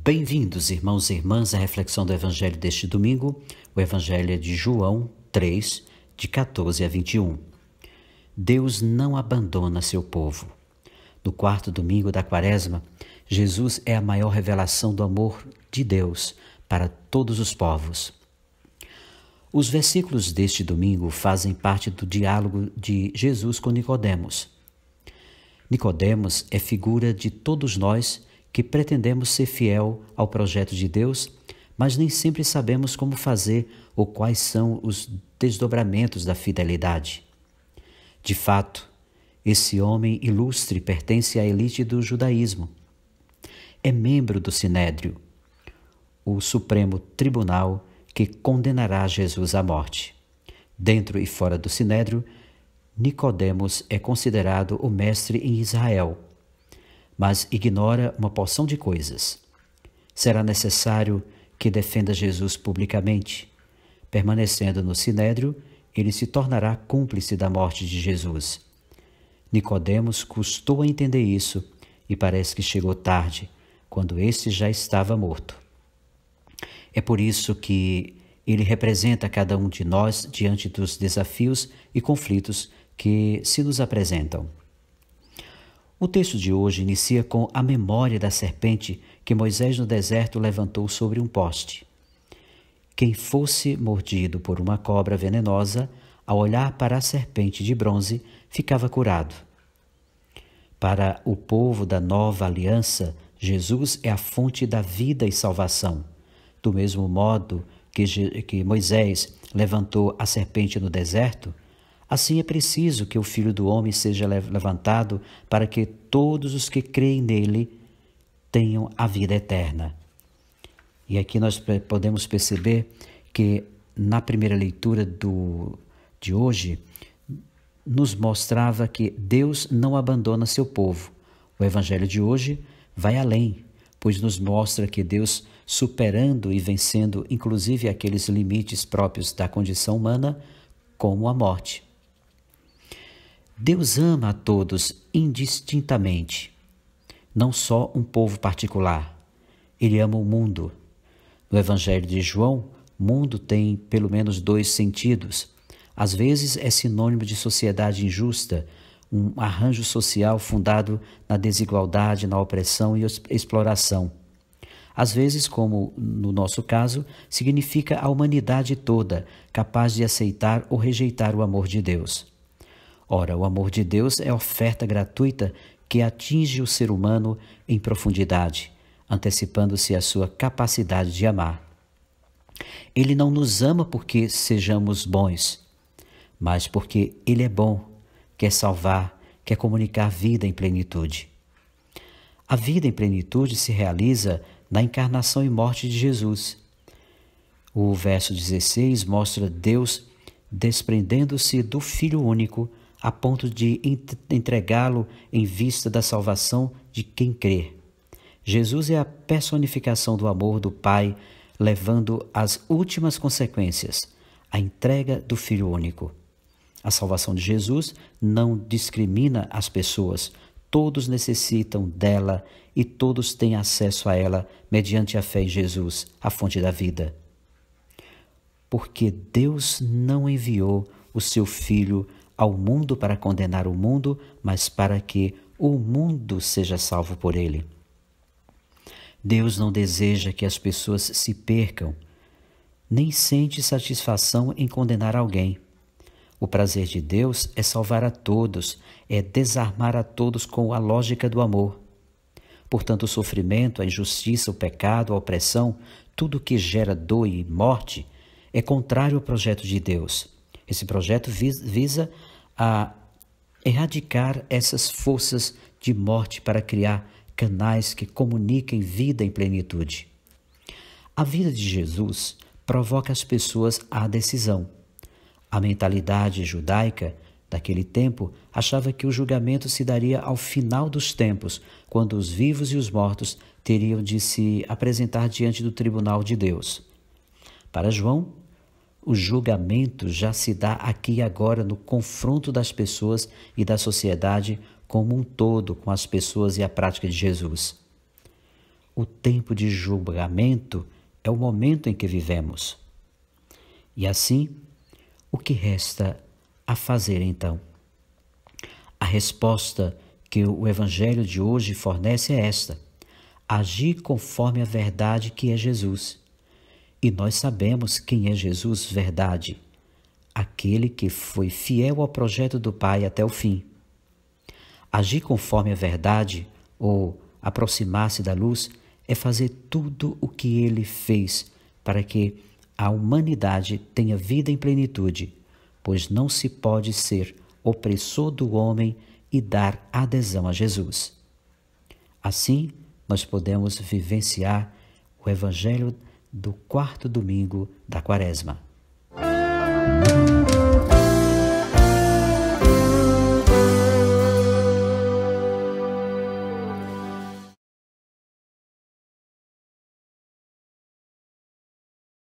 Bem-vindos, irmãos e irmãs, à reflexão do Evangelho deste domingo. O Evangelho é de João 3, de 14 a 21. Deus não abandona seu povo. No quarto domingo da Quaresma, Jesus é a maior revelação do amor de Deus para todos os povos. Os versículos deste domingo fazem parte do diálogo de Jesus com Nicodemos. Nicodemos é figura de todos nós que pretendemos ser fiel ao projeto de Deus, mas nem sempre sabemos como fazer ou quais são os desdobramentos da fidelidade. De fato, esse homem ilustre pertence à elite do judaísmo. É membro do Sinédrio, o Supremo Tribunal que condenará Jesus à morte. Dentro e fora do Sinédrio, Nicodemos é considerado o mestre em Israel, mas ignora uma porção de coisas. Será necessário que defenda Jesus publicamente. Permanecendo no Sinédrio, ele se tornará cúmplice da morte de Jesus. Nicodemos custou a entender isso e parece que chegou tarde, quando este já estava morto. É por isso que ele representa cada um de nós diante dos desafios e conflitos que se nos apresentam. O texto de hoje inicia com a memória da serpente que Moisés no deserto levantou sobre um poste. Quem fosse mordido por uma cobra venenosa, ao olhar para a serpente de bronze, ficava curado. Para o povo da nova aliança, Jesus é a fonte da vida e salvação. Do mesmo modo que Moisés levantou a serpente no deserto, assim é preciso que o Filho do Homem seja levantado para que todos os que creem nele tenham a vida eterna. E aqui nós podemos perceber que na primeira leitura de hoje nos mostrava que Deus não abandona seu povo. O Evangelho de hoje vai além, pois nos mostra que Deus, superando e vencendo inclusive aqueles limites próprios da condição humana, como a morte. Deus ama a todos indistintamente, não só um povo particular. Ele ama o mundo. No Evangelho de João, mundo tem pelo menos dois sentidos. Às vezes é sinônimo de sociedade injusta, um arranjo social fundado na desigualdade, na opressão e exploração. Às vezes, como no nosso caso, significa a humanidade toda, capaz de aceitar ou rejeitar o amor de Deus. Ora, o amor de Deus é oferta gratuita que atinge o ser humano em profundidade, antecipando-se à sua capacidade de amar. Ele não nos ama porque sejamos bons, mas porque Ele é bom, quer salvar, quer comunicar vida em plenitude. A vida em plenitude se realiza na encarnação e morte de Jesus. O verso 16 mostra Deus desprendendo-se do Filho único a ponto de entregá-lo em vista da salvação de quem crê. Jesus é a personificação do amor do Pai, levando às últimas consequências, a entrega do Filho único. A salvação de Jesus não discrimina as pessoas, todos necessitam dela e todos têm acesso a ela mediante a fé em Jesus, a fonte da vida. Porque Deus não enviou o seu Filho ao mundo para condenar o mundo, mas para que o mundo seja salvo por ele. Deus não deseja que as pessoas se percam, nem sente satisfação em condenar alguém. O prazer de Deus é salvar a todos, é desarmar a todos com a lógica do amor. Portanto, o sofrimento, a injustiça, o pecado, a opressão, tudo que gera dor e morte, é contrário ao projeto de Deus. Esse projeto visa a erradicar essas forças de morte para criar canais que comuniquem vida em plenitude. A vida de Jesus provoca as pessoas à decisão. A mentalidade judaica daquele tempo achava que o julgamento se daria ao final dos tempos, quando os vivos e os mortos teriam de se apresentar diante do tribunal de Deus. Para João, o julgamento já se dá aqui e agora no confronto das pessoas e da sociedade como um todo com as pessoas e a prática de Jesus. o tempo de julgamento é o momento em que vivemos. E assim, o que resta a fazer então? A resposta que o Evangelho de hoje fornece é esta: agir conforme a verdade que é Jesus. E nós sabemos quem é Jesus, verdade, aquele que foi fiel ao projeto do Pai até o fim. Agir conforme a verdade, ou aproximar-se da luz, é fazer tudo o que ele fez para que a humanidade tenha vida em plenitude, pois não se pode ser opressor do homem e dar adesão a Jesus. Assim, nós podemos vivenciar o Evangelho do quarto domingo da Quaresma.